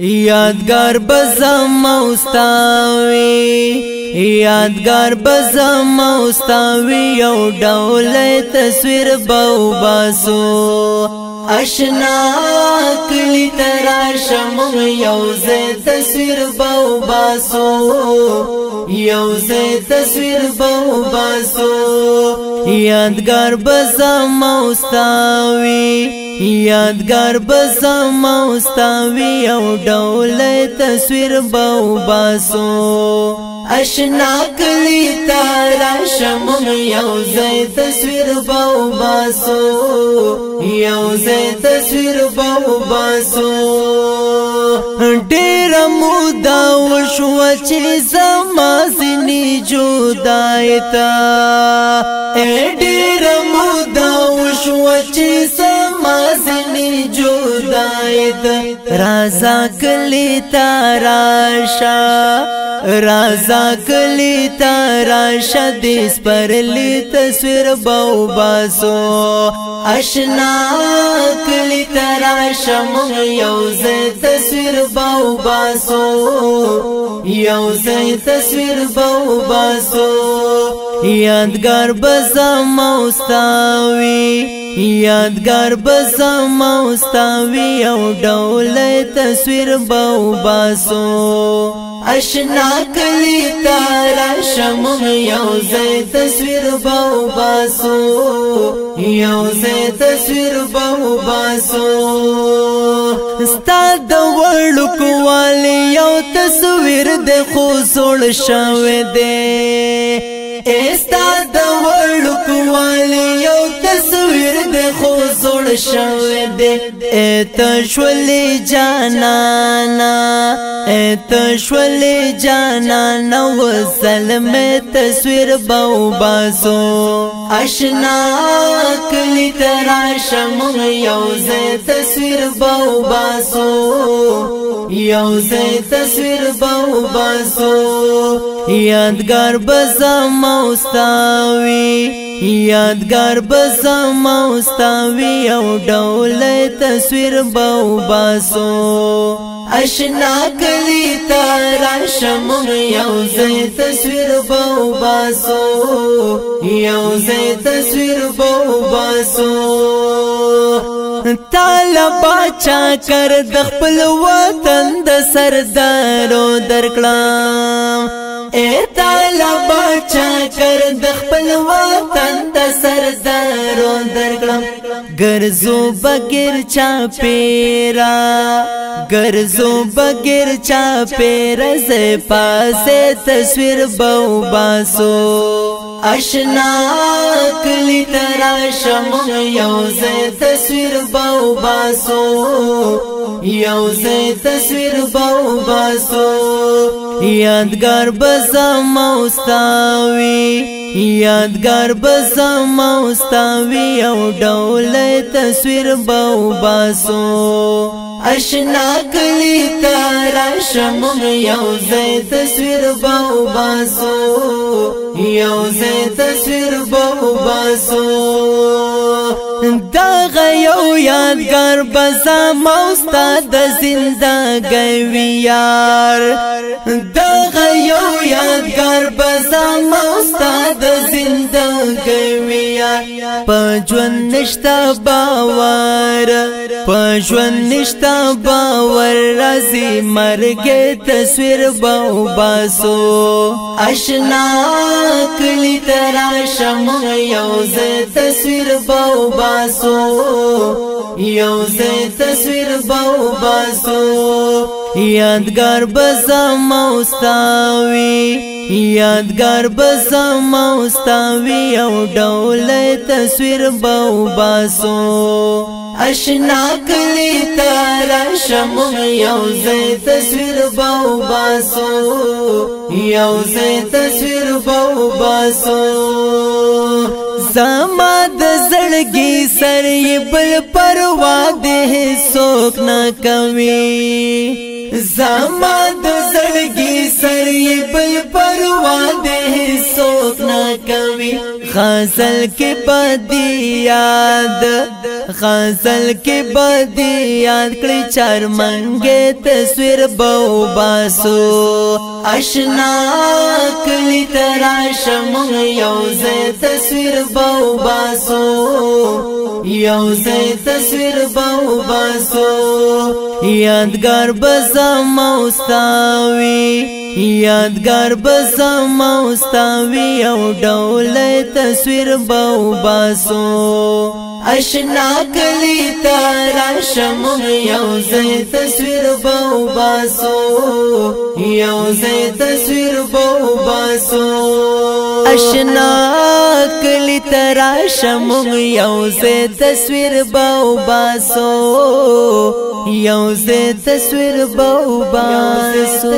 یادگار بزم اوستاوی یادگار بزم اوستاوی یو ډول تصویر باو باسو اشنا کلی تراشم یوز تصویر باو باسو یوز تصویر باو باسو یادگار بزم اوستاوی یادگار بزم اوستاوی یو ډول تصویر باو باسو اشنا کلی تراشم یوز تصویر باو باسو یوز تصویر باو باسو ډیر مودا وشو چې زما زنی جدایتا ډیر مودا وشو چې زما زنی جدایتا رازا کلی تراشا رازا کلی تراشا دیس پر لی تصویر باو باسو اشنا کلی تراشا یوز تصویر باو باسو یوز تصویر باو باسو یادگار بزم اوستاوی یادگار بزم اوستاوی یو ډول تصویر باو باسو اشنا کلی تراشم یوز تصویر باو باسو یوز تصویر باو باسو ستا د وړکو والی یو تصویر د خو زوړ شوی دی ستا د وړکو والی یو تصویر د خو زوړ شوی دی تشولی جانانا تشولی جانانا و ظلم تصویر باو باسو اشنا کلی تراشم یوز تصویر باو باسو یوز تصویر باو باسو یادگار بزم اوستاوی یادگار بزم اوستاوی یو ډول تصویر باو باسو اشنا کلی تراشم یوز تصویر باو باسو یوز تصویر باو باسو طالبا چا کر د خپل وطن د سردارو درکړم طالبا چا کر د خپل وطن د سردارو درکړم ګرځو بغیر چا پیرا ګرځو بغیر چا پیرا ز پاسه تصویر باو باسو اشنا کلی تراشم یوز تصویر باو باسو یوز تصویر باو باسو یادگار بزم اوستاوی یادگار بزم اوستاوی یو ډول تصویر باو باسو اشنا کلی تراشم یوز تصویر باو باسو یوز تصویر باو باسو دغه یو یادگار بزم اوستاد زندګۍ ویار دغه یو یادگار بزم اوستاد زندګۍ ویار پجون نشتا باور پجون نشتا باور رازی مرګ تصویر باو باسو اشنا کلی تراشم یوز تصویر باو باسو یوز تصویر باو باسو یادگار بزم اوستاوی یادگار بزم اوستاوی یو ډول تصویر باو باسو اشنا کلی تراشم یوز تصویر باو باسو یوز تصویر باو باسو زما د زړګي سر بل پروا ده څوک نه کوي زما د زړګي سر یې بل پروا دې څوک نه کوي غزل کې بدی یاد غزل کې بدی یاد کړی چرمنګې تصویر بو باسو آشنا کلی تراشم یو ځای تصویر بو باسو یو ځای تصویر بو باسو یادګار بزما واستاوي یادګار بزما واستاوي یو ډول تصویر بو باسو آشنا کلی تراشم یو ځای تصویر بو باسو یو ځای تصویر بو باسو آشنا کلی تراشم یو ځای تصویر بو باسو یو ځای تصویر بو باسو